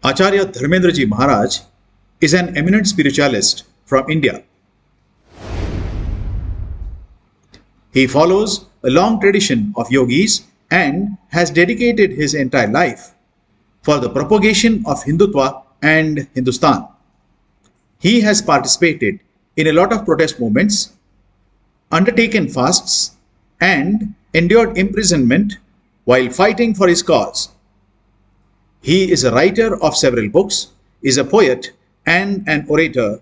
Acharya Dharmendraji Maharaj is an eminent spiritualist from India. He follows a long tradition of yogis and has dedicated his entire life for the propagation of Hindutva and Hindustan. He has participated in a lot of protest movements, undertaken fasts, and endured imprisonment while fighting for his cause. He is a writer of several books, is a poet and an orator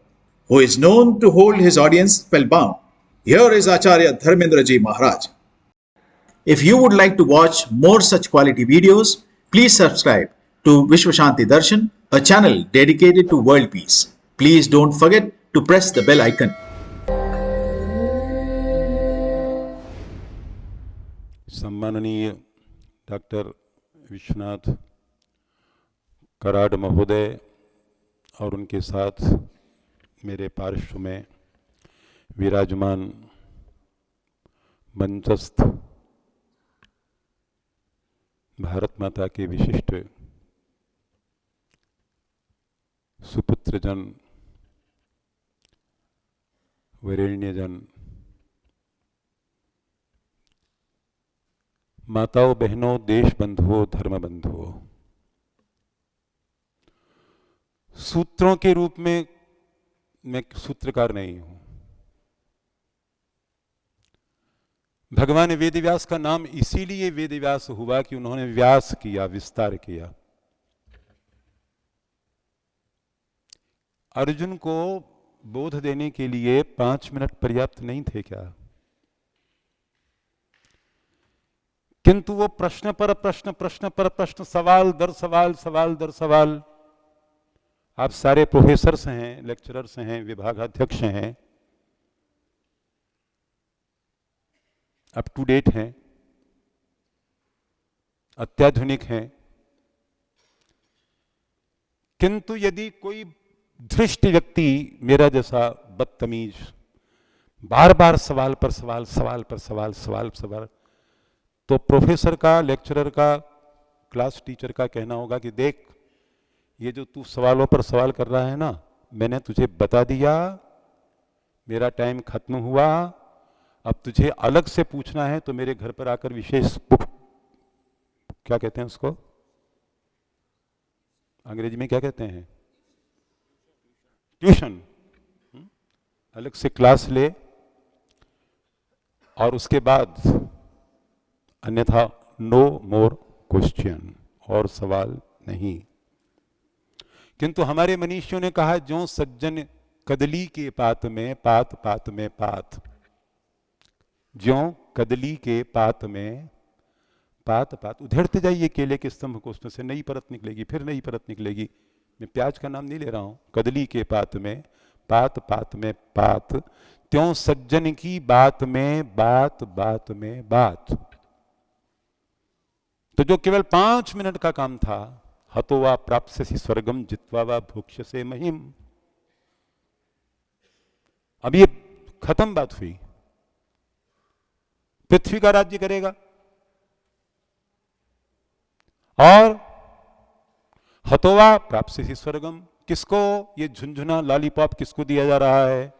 who is known to hold his audience spellbound. Here is Acharya Dharmendraji Maharaj. If you would like to watch more such quality videos, please subscribe to Vishwashanti Darshan, a channel dedicated to world peace. Please don't forget to press the bell icon. सम्माननीय doctor Vishwanath Karad महोदय और उनके साथ मेरे पार्श्व में विराजमान मंचस्थ भारत माता के विशिष्ट सुपुत्रजन, वरेण्यजन, माताओं, बहनों, देश बंधुओं, धर्म बंधुओं, सूत्रों के रूप में मैं सूत्रकार नहीं हूं। भगवान वेदव्यास का नाम इसीलिए वेदव्यास हुआ कि उन्होंने व्यास किया, विस्तार किया। अर्जुन को बोध देने के लिए 5 मिनट पर्याप्त नहीं थे क्या? किंतु वो प्रश्न पर प्रश्न, प्रश्न पर प्रश्न, सवाल दर सवाल, सवाल दर सवाल। आप सारे प्रोफेसर्स हैं, लेक्चरर्स हैं, विभागाध्यक्ष हैं, अप टू डेट हैं, अत्याधुनिक हैं, किंतु यदि कोई धृष्ट व्यक्ति मेरा जैसा बदतमीज बार बार सवाल पर सवाल, सवाल पर सवाल, सवाल पर सवाल, तो प्रोफेसर का, लेक्चरर का, क्लास टीचर का कहना होगा कि देख, ये जो तू सवालों पर सवाल कर रहा है ना, मैंने तुझे बता दिया, मेरा टाइम खत्म हुआ, अब तुझे अलग से पूछना है तो मेरे घर पर आकर विशेष क्या कहते हैं उसको, अंग्रेजी में क्या कहते हैं, ट्यूशन, अलग से क्लास ले, और उसके बाद अन्यथा नो मोर क्वेश्चन, और सवाल नहीं। किंतु हमारे मनीषियों ने कहा, जो सज्जन कदली के पात में पात, पात में पात, ज्यों कदली के पात में पात पात, उधेड़ते जाइए केले के स्तंभ को, उसमें से नई परत निकलेगी, फिर नई परत निकलेगी। मैं प्याज का नाम नहीं ले रहा हूं। कदली के पात में पात, पात में पात, त्यों सज्जन की बात में बात, बात में बात। तो जो केवल 5 मिनट का काम था, हतो वा प्राप्स्यसि स्वर्गम जित्वा वा भोक्ष्यसे महिम, अब ये खत्म बात हुई। पृथ्वी का राज्य करेगा, और हतोवा प्राप्स्यसि स्वर्गम, किसको ये झुंझुना लॉलीपॉप किसको दिया जा रहा है?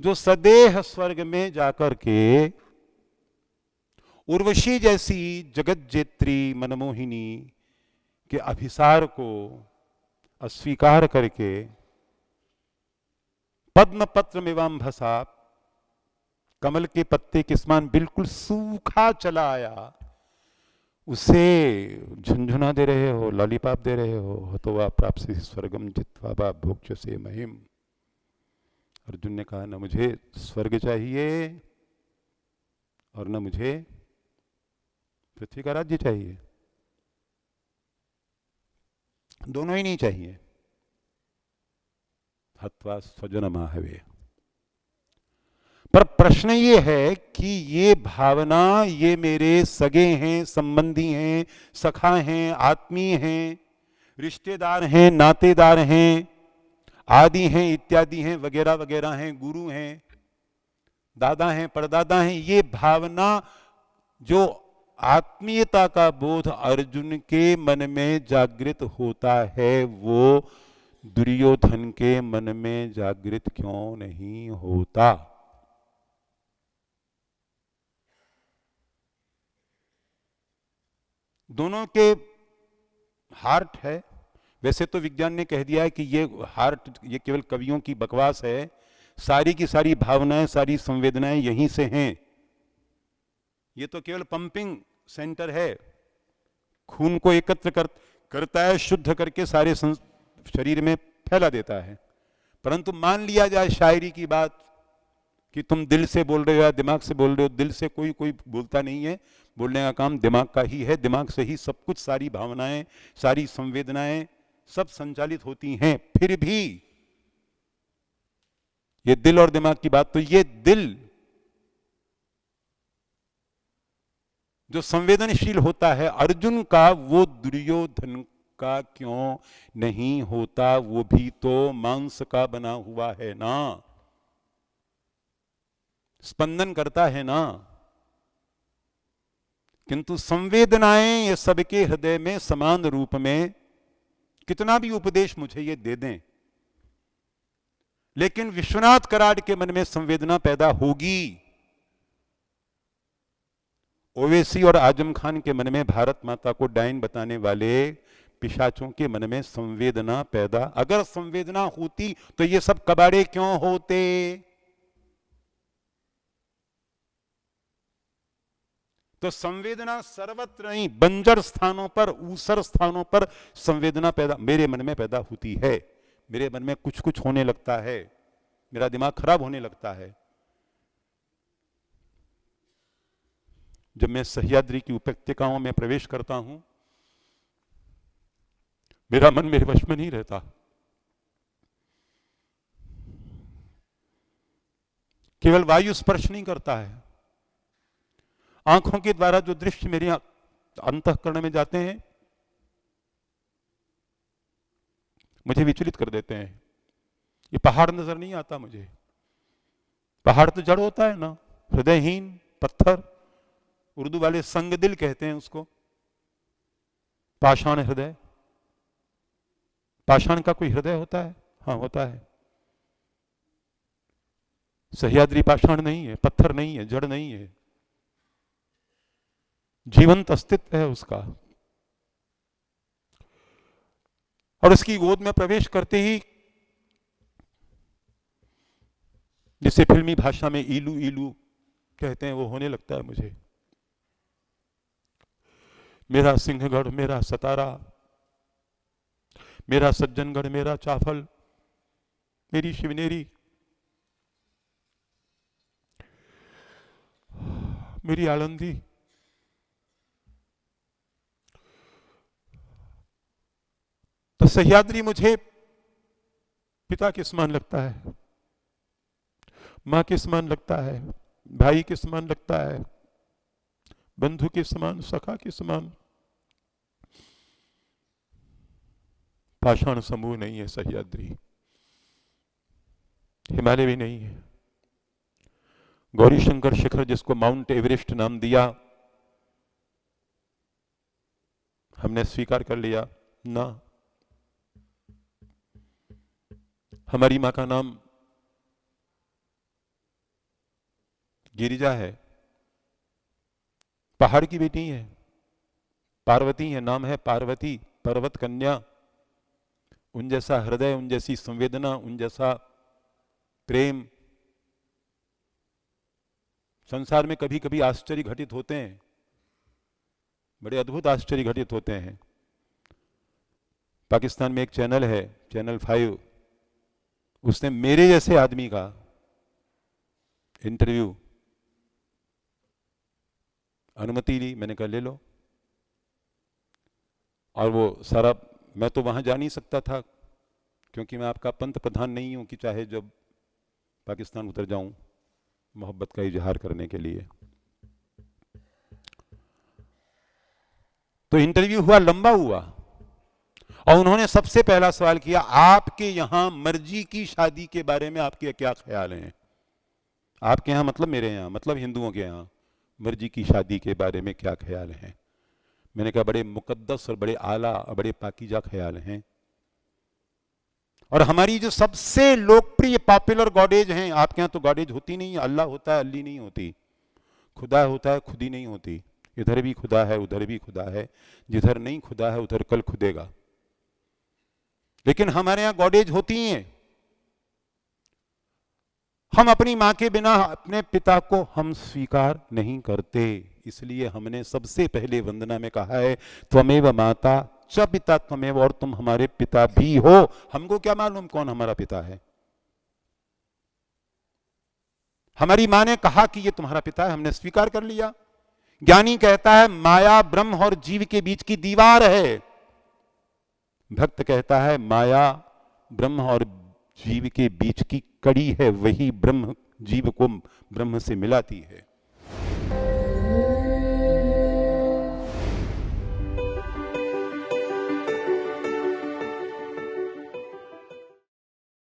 जो सदेह स्वर्ग में जाकर के उर्वशी जैसी जगज्जेत्री मनमोहिनी के अभिसार को अस्वीकार करके पद्म पत्र मेवाम्भसा, कमल के पत्ते के समान बिल्कुल सूखा चला आया, उसे झुंझुना दे रहे हो, लॉलीपॉप दे रहे हो। हतोवा प्राप्स्यसि स्वर्गम जित्वा वा भोक्ष्यसे महिम। अर्जुन ने कहा, न मुझे स्वर्ग चाहिए और न मुझे पृथ्वी का राज्य चाहिए, दोनों ही नहीं चाहिए। हत्वा स्वजनमाहवे। पर प्रश्न ये है कि ये भावना, ये मेरे सगे हैं, संबंधी हैं, सखा हैं, आत्मीय हैं, रिश्तेदार हैं, नातेदार हैं, आदि हैं, इत्यादि हैं, वगैरह वगैरह हैं, गुरु हैं, दादा हैं, परदादा हैं, ये भावना जो आत्मीयता का बोध अर्जुन के मन में जागृत होता है, वो दुर्योधन के मन में जागृत क्यों नहीं होता? दोनों के हार्ट है। वैसे तो विज्ञान ने कह दिया है कि ये हार्ट, ये केवल कवियों की बकवास है। सारी की सारी भावनाएं, सारी संवेदनाएं यहीं से हैं। ये तो केवल पंपिंग सेंटर है, खून को एकत्र करता है, शुद्ध करके सारे शरीर में फैला देता है। परंतु मान लिया जाए शायरी की बात कि तुम दिल से बोल रहे हो या दिमाग से बोल रहे हो, दिल से कोई बोलता नहीं है, बोलने का काम दिमाग का ही है। दिमाग से ही सब कुछ, सारी भावनाएं, सारी संवेदनाएं सब संचालित होती हैं। फिर भी ये दिल और दिमाग की बात, तो ये दिल जो संवेदनशील होता है अर्जुन का, वो दुर्योधन का क्यों नहीं होता? वो भी तो मांस का बना हुआ है ना, स्पंदन करता है ना। किंतु संवेदनाएं ये सबके हृदय में समान रूप में, कितना भी उपदेश मुझे ये दे दें, लेकिन विश्वनाथ कराड के मन में संवेदना पैदा होगी। ओवैसी और आजम खान के मन में भारत माता को डायन बताने वाले पिशाचों के मन में संवेदना पैदा, अगर संवेदना होती तो ये सब कबाड़े क्यों होते? तो संवेदना सर्वत्र नहीं, बंजर स्थानों पर, ऊसर स्थानों पर संवेदना पैदा मेरे मन में पैदा होती है। मेरे मन में कुछ कुछ होने लगता है, मेरा दिमाग खराब होने लगता है। जब मैं सह्याद्री की उपत्यकाओं में प्रवेश करता हूं, मेरा मन मेरे वश में नहीं रहता। केवल वायु स्पर्श नहीं करता है, आंखों के द्वारा जो दृश्य मेरे अंतःकरण में जाते हैं मुझे विचलित कर देते हैं। ये पहाड़ नजर नहीं आता मुझे। पहाड़ तो जड़ होता है ना, हृदयहीन पत्थर, उर्दू वाले संग दिल कहते हैं उसको, पाषाण हृदय। पाषाण का कोई हृदय होता है? हाँ होता है। सह्याद्री पाषाण नहीं है, पत्थर नहीं है, जड़ नहीं है, जीवंत अस्तित्व है उसका। और उसकी गोद में प्रवेश करते ही, जिसे फिल्मी भाषा में ईलू ईलू कहते हैं, वो होने लगता है मुझे। मेरा सिंहगढ़, मेरा सतारा, मेरा सज्जनगढ़, मेरा चाफल, मेरी शिवनेरी, मेरी आलंदी, तो सह्याद्री मुझे पिता के समान लगता है, मां के समान लगता है, भाई के समान लगता है, बंधु के समान, सखा के समान। पाषाण समूह नहीं है सह्याद्री, हिमालय भी नहीं है। गौरी शंकर शिखर, जिसको माउंट एवरेस्ट नाम दिया, हमने स्वीकार कर लिया ना। हमारी मां का नाम गिरिजा है, पहाड़ की बेटी है, पार्वती है, नाम है पार्वती, पर्वत कन्या। उन जैसा हृदय, उन जैसी संवेदना, उन जैसा प्रेम संसार में कभी कभी आश्चर्य घटित होते हैं, बड़े अद्भुत आश्चर्य घटित होते हैं। पाकिस्तान में एक चैनल है, चैनल 5, उसने मेरे जैसे आदमी का इंटरव्यू, अनुमति ली, मैंने कहा ले लो। और वो सारा, मैं तो वहां जा नहीं सकता था क्योंकि मैं आपका पंत प्रधान नहीं हूं कि चाहे जब पाकिस्तान उतर जाऊं मोहब्बत का इजहार करने के लिए। तो इंटरव्यू हुआ, लंबा हुआ, और उन्होंने सबसे पहला सवाल किया, आपके यहां मर्जी की शादी के बारे में आपके क्या ख्याल हैं? आपके यहां मतलब मेरे यहां, मतलब हिंदुओं के यहां। मर्जी की शादी के बारे में क्या ख्याल हैं? मैंने कहा बड़े मुकद्दस और बड़े आला और बड़े पाकीज़ा ख्याल हैं। और हमारी जो सबसे लोकप्रिय पॉपुलर गॉडेज हैं, आपके यहाँ तो गॉडेज होती नहीं है, अल्लाह होता है, अल्ली नहीं होती, खुदा होता है, खुदी नहीं होती। इधर भी खुदा है, उधर भी खुदा है, जिधर नहीं खुदा है उधर कल खुदेगा। लेकिन हमारे यहाँ गॉडेज होती हैं। हम अपनी मां के बिना अपने पिता को हम स्वीकार नहीं करते, इसलिए हमने सबसे पहले वंदना में कहा है त्वमेव माता च पिता त्वमेव, और तुम हमारे पिता भी हो। हमको क्या मालूम कौन हमारा पिता है? हमारी मां ने कहा कि ये तुम्हारा पिता है, हमने स्वीकार कर लिया। ज्ञानी कहता है माया ब्रह्म और जीव के बीच की दीवार है। भक्त कहता है माया ब्रह्म और जीव के बीच की कड़ी है, वही ब्रह्म जीव को ब्रह्म से मिलाती है।